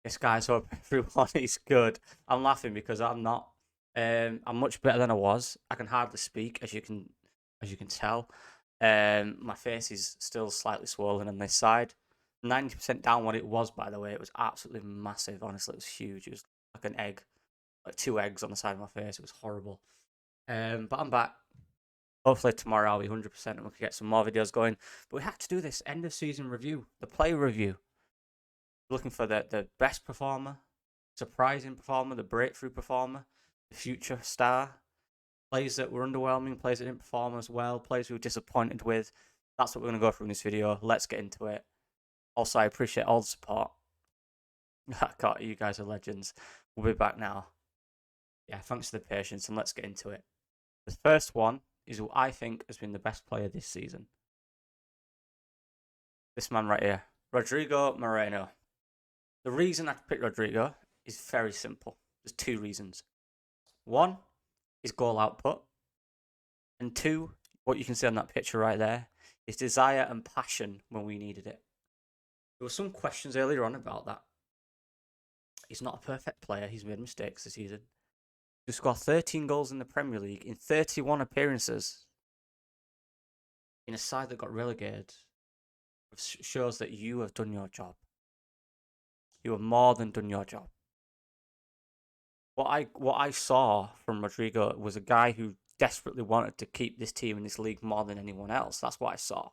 Yes, guys, hope everyone is good. I'm laughing because I'm not. I'm much better than I was. I can hardly speak, as you can tell. My face is still slightly swollen on this side. 90% down what it was, by the way. It was absolutely massive. Honestly, it was huge. It was like an egg, like two eggs on the side of my face. It was horrible. But I'm back. Hopefully tomorrow I'll be 100% and we can get some more videos going. But we have to do this end of season review, the play review. Looking for the best performer, surprising performer, the breakthrough performer, the future star, players that were underwhelming, players that didn't perform as well, players we were disappointed with. That's what we're going to go through in this video. Let's get into it. Also, I appreciate all the support. God, you guys are legends. We'll be back now. Yeah, thanks for the patience, and let's get into it. The first one is who I think has been the best player this season. This man right here, Rodrigo Moreno. The reason I picked Rodrigo is very simple. There's two reasons. One, his goal output. And two, what you can see on that picture right there, his desire and passion when we needed it. There were some questions earlier on about that. He's not a perfect player. He's made mistakes this season. To score 13 goals in the Premier League in 31 appearances in a side that got relegated shows that you have done your job. You have more than done your job. What I saw from Rodrigo was a guy who desperately wanted to keep this team in this league more than anyone else. That's what I saw.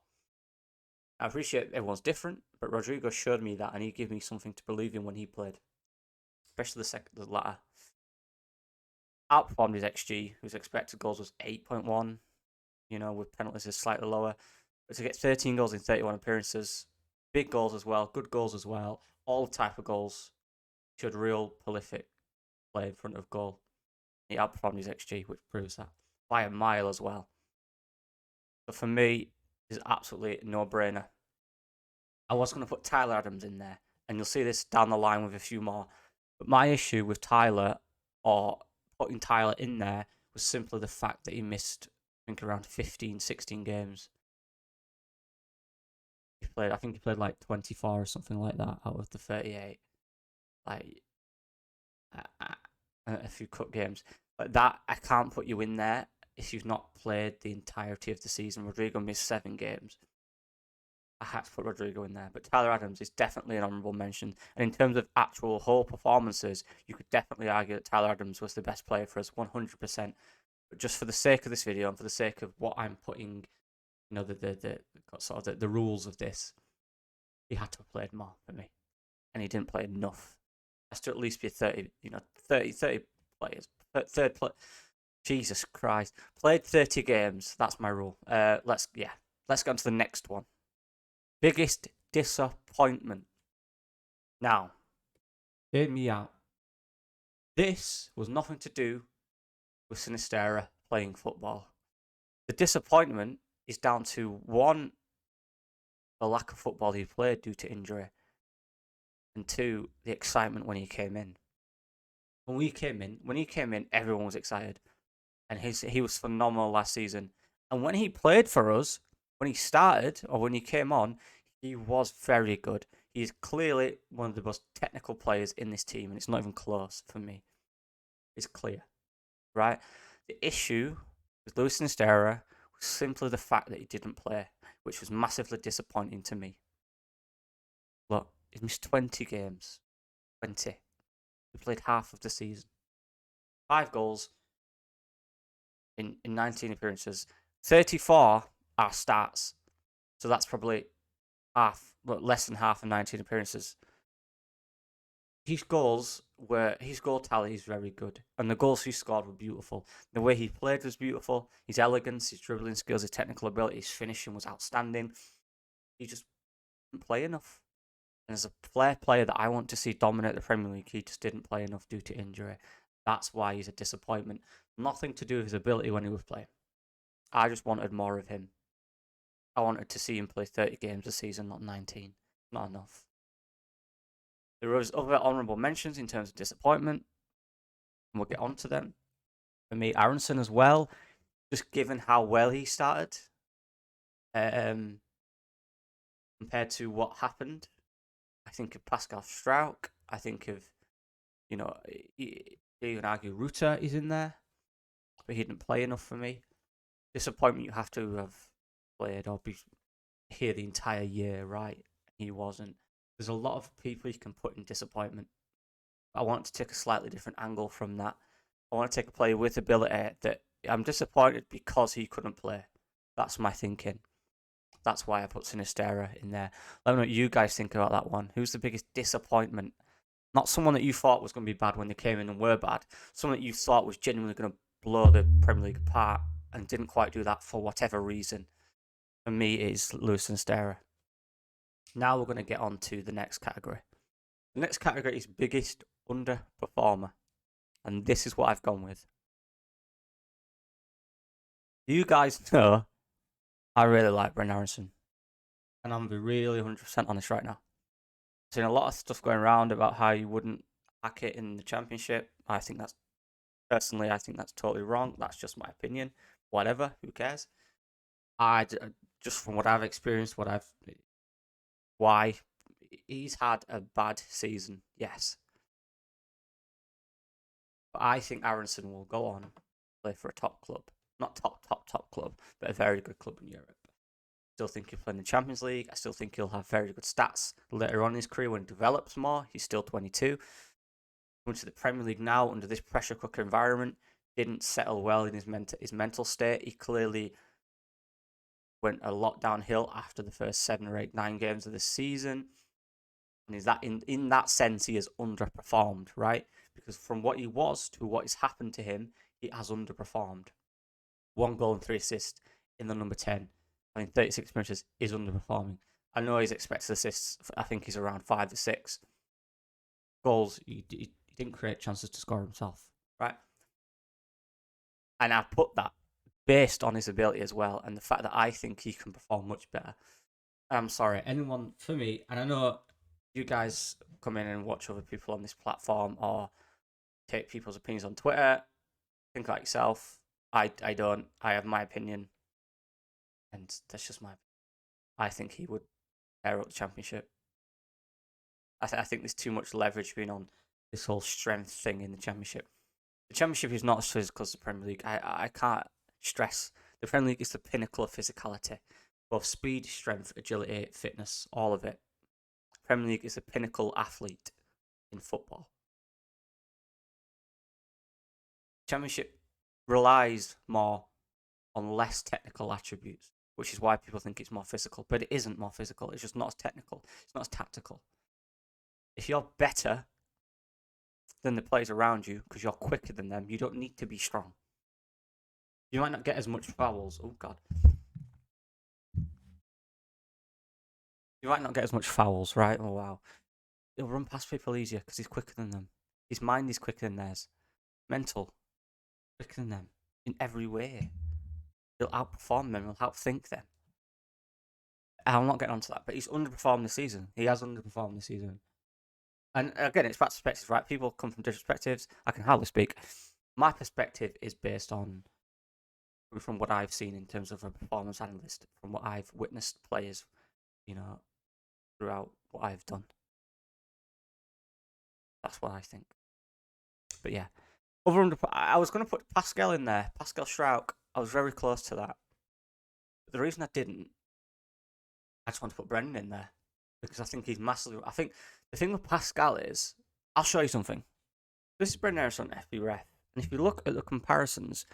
I appreciate everyone's different, but Rodrigo showed me that, and he gave me something to believe in when he played, especially the latter. Outperformed his XG, whose expected goals was 8.1. With penalties is slightly lower, but to get 13 goals in 31 appearances, big goals as well, good goals as well, all type of goals, showed real prolific play in front of goal. He outperformed his XG, which proves that by a mile as well. But for me, it's absolutely no-brainer. I was going to put Tyler Adams in there, and you'll see this down the line with a few more. But my issue with Tyler, or putting Tyler in there, was simply the fact that he missed, I think, around 15, 16 games. I think he played like 24 or something like that out of the 38. Like, a few cut games. Like that, I can't put you in there if you've not played the entirety of the season. Rodrigo missed 7 games. I had to put Rodrigo in there, but Tyler Adams is definitely an honourable mention. And in terms of actual whole performances, you could definitely argue that Tyler Adams was the best player for us, 100%. But just for the sake of this video and for the sake of what I'm putting, the sort of the rules of this, he had to have played more for me, and he didn't play enough. Has to at least be 30, 30 players. Third play. Jesus Christ, played 30 games. That's my rule. Let's get on to the next one. Biggest disappointment. Now, hear me out. This was nothing to do with Sinistera playing football. The disappointment is down to one, the lack of football he played due to injury, and two, the excitement when he came in. When he came in, everyone was excited, and he was phenomenal last season. And when he played for us, when he started or when he came on, he was very good. He's clearly one of the most technical players in this team, and it's not even close for me. It's clear, right? The issue with Luis Sinistera was simply the fact that he didn't play, which was massively disappointing to me. Look, he missed 20 games. 20. He played half of the season. 5 goals in 19 appearances. 34 are starts. So that's probably less than half of 19 appearances. His goal tally is very good, and the goals he scored were beautiful. The way he played was beautiful. His elegance, his dribbling skills, his technical ability, his finishing was outstanding. He just didn't play enough. And as a player that I want to see dominate the Premier League, he just didn't play enough due to injury. That's why he's a disappointment. Nothing to do with his ability when he was playing. I just wanted more of him. I wanted to see him play 30 games a season, not 19. Not enough. There was other honourable mentions in terms of disappointment, and we'll get on to them. For me, Aaronson as well, just given how well he started, compared to what happened. I think of Pascal Struijk. I think of, you can argue Ruta is in there, but he didn't play enough for me. Disappointment, you have to have played or be here the entire year, right? He wasn't. There's a lot of people you can put in disappointment. I want to take a slightly different angle from that. I want to take a player with ability that I'm disappointed because he couldn't play. That's my thinking. That's why I put Sinistera in there. Let me know what you guys think about that one. Who's the biggest disappointment? Not someone that you thought was going to be bad when they came in and were bad. Someone that you thought was genuinely going to blow the Premier League apart and didn't quite do that for whatever reason. For me, it is Lewis Sinistera. Now we're going to get on to the next category. The next category is biggest underperformer. And this is what I've gone with. You guys know I really like Aaronson. And I'm being really 100% honest right now. I've seen a lot of stuff going around about how you wouldn't hack it in the Championship. I think that's totally wrong. That's just my opinion. Whatever, who cares? Just from what I've experienced, why he's had a bad season, yes. But I think Aaronson will go on play for a top club. Not top club, but a very good club in Europe. Still think he'll play in the Champions League. I still think he'll have very good stats later on in his career when he develops more. He's still 22. Coming to the Premier League now under this pressure cooker environment, didn't settle well in his mental state. He clearly went a lot downhill after the first 7 or 8, 9 games of the season. And is that in that sense he has underperformed, right? Because from what he was to what has happened to him, he has underperformed. 1 goal and 3 assists in the number 10. I mean, 36 minutes is underperforming. I know he's expected assists. I think he's around 5 to 6. Goals, he didn't create chances to score himself, right? And I put that based on his ability as well, and the fact that I think he can perform much better. I'm sorry, anyone, for me, and I know you guys come in and watch other people on this platform or take people's opinions on Twitter. Think like yourself. I don't. I have my opinion, and that's just my opinion. I think he would tear up the Championship. I think there's too much leverage being on this whole strength thing in the Championship. The Championship is not as physical as the Premier League. I can't stress. The Premier League is the pinnacle of physicality. Both speed, strength, agility, fitness, all of it. Premier League is a pinnacle athlete in football. Championship relies more on less technical attributes, which is why people think it's more physical. But it isn't more physical. It's just not as technical. It's not as tactical. If you're better than the players around you because you're quicker than them, you don't need to be strong. You might not get as much fouls. Oh, God. You might not get as much fouls, right? Oh, wow. He'll run past people easier because he's quicker than them. His mind is quicker than theirs. Mental, quicker than them in every way. He'll outperform them. He'll outthink them. I'm not getting onto that, but he's underperformed this season. He has underperformed this season. And again, it's about perspectives, right? People come from different perspectives. I can hardly speak. My perspective is based on from what I've seen in terms of a performance analyst, from what I've witnessed players, throughout what I've done. That's what I think. But yeah, I was going to put Pascal in there, Pascal Schrauk. I was very close to that. But the reason I didn't, I just want to put Brendan in there because I think he's massively. I think the thing with Pascal is, I'll show you something. This is Brendan Aaronson, FB Ref, and if you look at the comparisons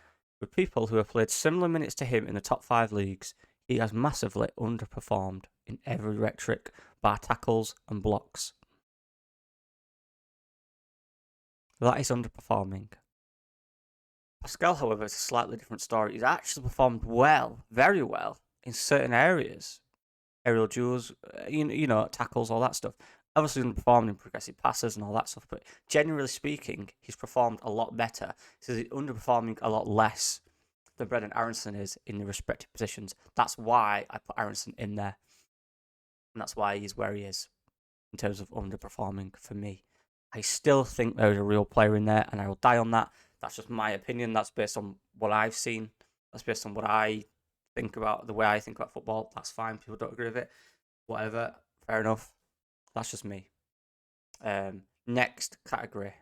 with people who have played similar minutes to him in the top 5 leagues, he has massively underperformed in every metric, bar tackles and blocks. That is underperforming. Pascal, however, is a slightly different story. He's actually performed well, very well, in certain areas. Aerial duels, tackles, all that stuff. Obviously underperformed in progressive passes and all that stuff, but generally speaking, he's performed a lot better. So he's underperforming a lot less than Brendan Aaronson is in the respective positions. That's why I put Aaronson in there. And that's why he's where he is in terms of underperforming for me. I still think there's a real player in there, and I will die on that. That's just my opinion. That's based on what I've seen. That's based on what I think about, the way I think about football. That's fine. People don't agree with it. Whatever. Fair enough. That's just me. Next category.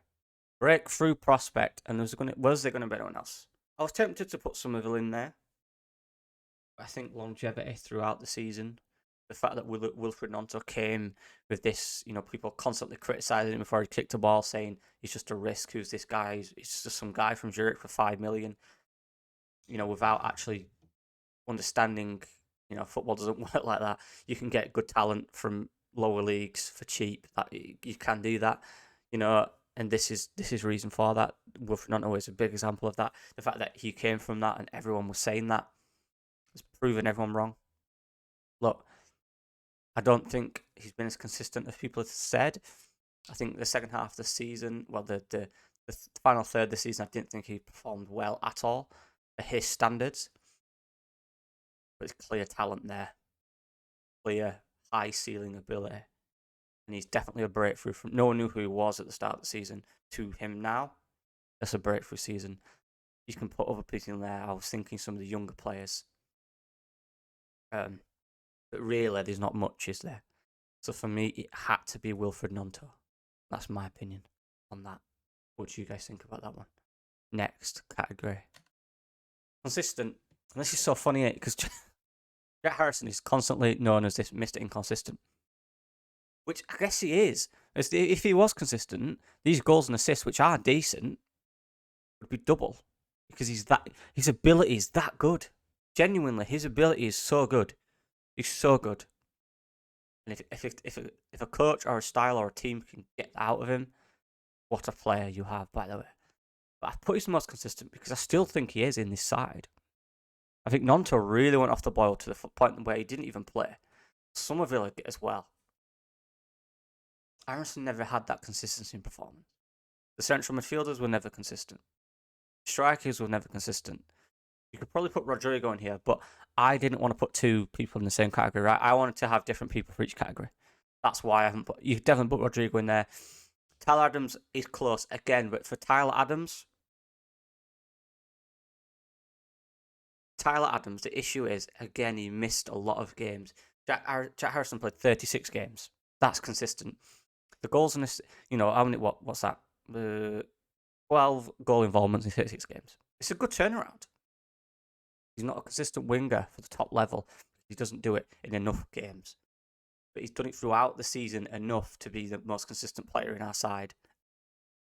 Breakthrough prospect. And was there going to be anyone else? I was tempted to put Somerville in there. I think longevity throughout the season. The fact that Wilfred Nonto came with this, people constantly criticising him before he kicked the ball, saying he's just a risk. Who's this guy? He's just some guy from Zurich for 5 million. Without actually understanding, football doesn't work like that. You can get good talent from lower leagues for cheap. That you can do that, and this is reason for that. Wilfred Nonto is a big example of that. The fact that he came from that and everyone was saying that has proven everyone wrong. Look, I don't think he's been as consistent as people have said. I think the second half of the season, the final third of the season, I didn't think he performed well at all at his standards. But there's clear talent there, clear high ceiling ability, and he's definitely a breakthrough. From no one knew who he was at the start of the season to him now. That's a breakthrough season. You can put other people in there. I was thinking some of the younger players. But really, there's not much, is there? So for me, it had to be Wilfred Nonto. That's my opinion on that. What do you guys think about that one? Next category. Consistent. And this is so funny, because Jack Harrison is constantly known as this Mr. Inconsistent. Which I guess he is. If he was consistent, these goals and assists, which are decent, would be double. Because his ability is that good. Genuinely, his ability is so good. He's so good. And if a coach or a style or a team can get that out of him, what a player you have, by the way. But I've put him most consistent because I still think he is in this side. I think Nonto really went off the boil to the point where he didn't even play. Somerville as well. Aaronson never had that consistency in performance. The central midfielders were never consistent. Strikers were never consistent. You could probably put Rodrigo in here, but I didn't want to put two people in the same category, right? I wanted to have different people for each category. That's why I haven't put... You definitely put Rodrigo in there. Tyler Adams is close again, but for Tyler Adams, the issue is, again, he missed a lot of games. Jack Harrison played 36 games. That's consistent. The goals in this, how many, what's that? 12 goal involvements in 36 games. It's a good turnaround. He's not a consistent winger for the top level. He doesn't do it in enough games. But he's done it throughout the season enough to be the most consistent player in our side,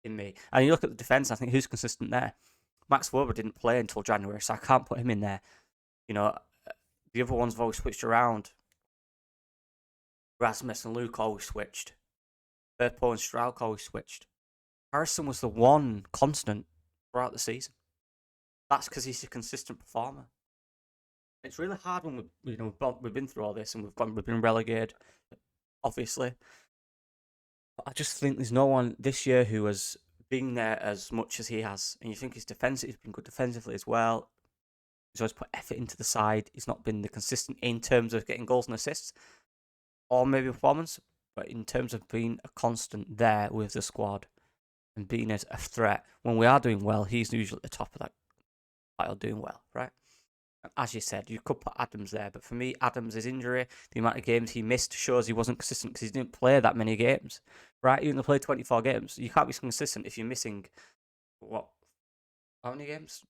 in me. And you look at the defence, I think who's consistent there? Max Wober didn't play until January, so I can't put him in there. The other ones have always switched around. Rasmus and Luke always switched. Verpo and Strauch always switched. Harrison was the one constant throughout the season. That's because he's a consistent performer. It's really hard when we've been through all this and we've been relegated, obviously. But I just think there's no one this year who has been there as much as he has. And you think he's been good defensively as well. He's always put effort into the side. He's not been the consistent in terms of getting goals and assists, or maybe performance, but in terms of being a constant there with the squad and being a threat. When we are doing well, he's usually at the top of that pile doing well, right? And as you said, you could put Adams there, but for me, Adams' injury, the amount of games he missed shows he wasn't consistent because he didn't play that many games, right? He only played 24 games. You can't be consistent if you're missing, how many games?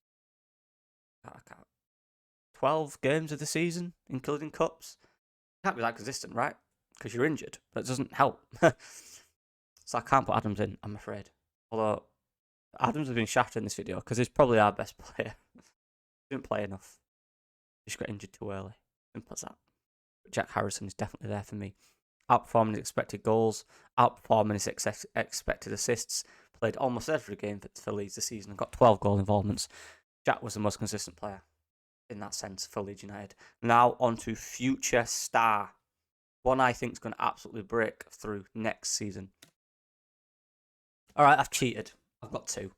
12 games of the season, including cups. You can't be that consistent, right? Because you're injured. That doesn't help. So I can't put Adams in, I'm afraid. Although Adams has been shafted in this video because he's probably our best player. Didn't play enough. Just got injured too early. Simple as that. But Jack Harrison is definitely there for me. Outperforming his expected goals, outperforming his expected assists. Played almost every game for Leeds this season and got 12 goal involvements. Jack was the most consistent player in that sense for Leeds United. Now on to future star. One I think is going to absolutely break through next season. Alright, I've cheated. I've got two.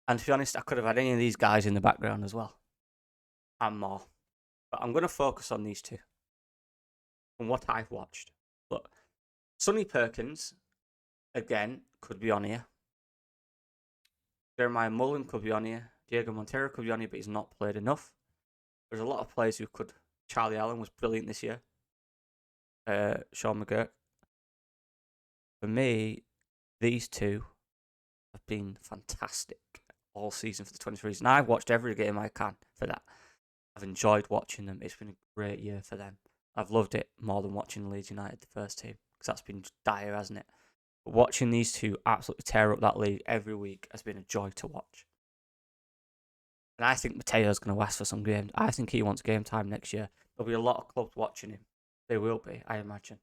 And to be honest, I could have had any of these guys in the background as well. And more. But I'm going to focus on these two. From what I've watched. Look, Sonny Perkins, again, could be on here. Jeremiah Mullen could be on here. Diego Montero could be on here, but he's not played enough. There's a lot of players who could. Charlie Allen was brilliant this year. Sean McGurk. For me, these two have been fantastic all season for the 23s. And I've watched every game I can for that. I've enjoyed watching them. It's been a great year for them. I've loved it more than watching Leeds United, the first team, because that's been dire, hasn't it? But watching these two absolutely tear up that league every week has been a joy to watch. And I think Mateo's going to ask for some games. I think he wants game time next year. There'll be a lot of clubs watching him. There will be, I imagine.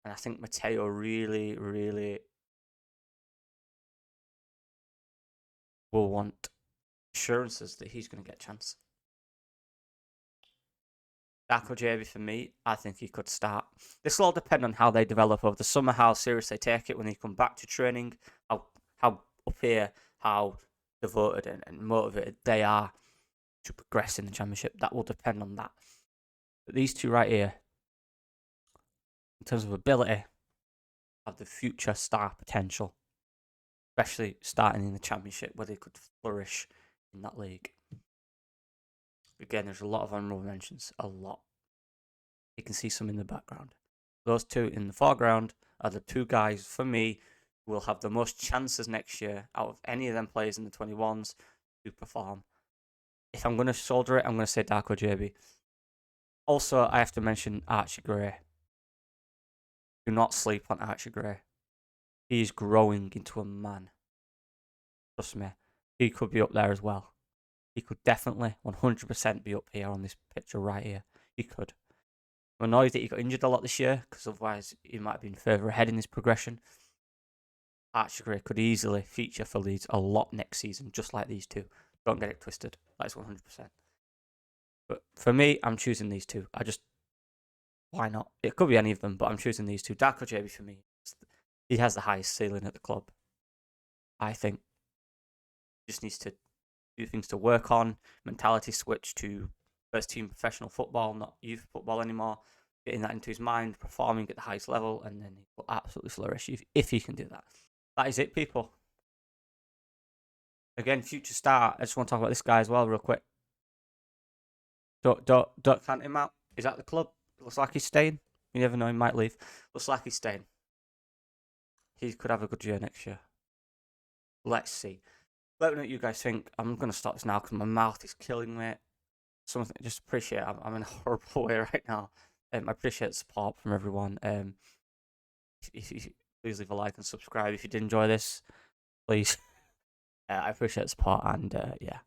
And I think Mateo really, really will want assurances that he's going to get a chance. Darko JB for me, I think he could start. This will all depend on how they develop over the summer, how serious they take it when they come back to training, how up here, how devoted and motivated they are to progress in the championship. That will depend on that. But these two right here, in terms of ability, have the future star potential, especially starting in the championship where they could flourish in that league. Again, there's a lot of honourable mentions, a lot. You can see some in the background. Those two in the foreground are the two guys, for me, who will have the most chances next year out of any of them players in the 21s to perform. If I'm going to shoulder it, I'm going to say Darko JB. Also, I have to mention Archie Gray. Do not sleep on Archie Gray. He is growing into a man. Trust me, he could be up there as well. He could definitely 100% be up here on this picture right here. He could. I'm annoyed that he got injured a lot this year, because otherwise he might have been further ahead in his progression. Archie Gray could easily feature for Leeds a lot next season, just like these two. Don't get it twisted. That's 100%. But for me, I'm choosing these two. Why not? It could be any of them, but I'm choosing these two. Darko JB for me, he has the highest ceiling at the club. I think he just needs to do things to work on, mentality switch to first team professional football, not youth football anymore, getting that into his mind, performing at the highest level, and then he will absolutely flourish if he can do that. That is it, people. Again, future star. I just want to talk about this guy as well real quick. Don't count him out. He's at the club. Looks like he's staying. You never know, he might leave. Looks like he's staying. He could have a good year next year. Let's see. Let me know what you guys think. I'm going to stop this now because my mouth is killing me. Something just appreciate. I'm in a horrible way right now. I appreciate the support from everyone. Please leave a like and subscribe if you did enjoy this. Please. I appreciate the support and yeah.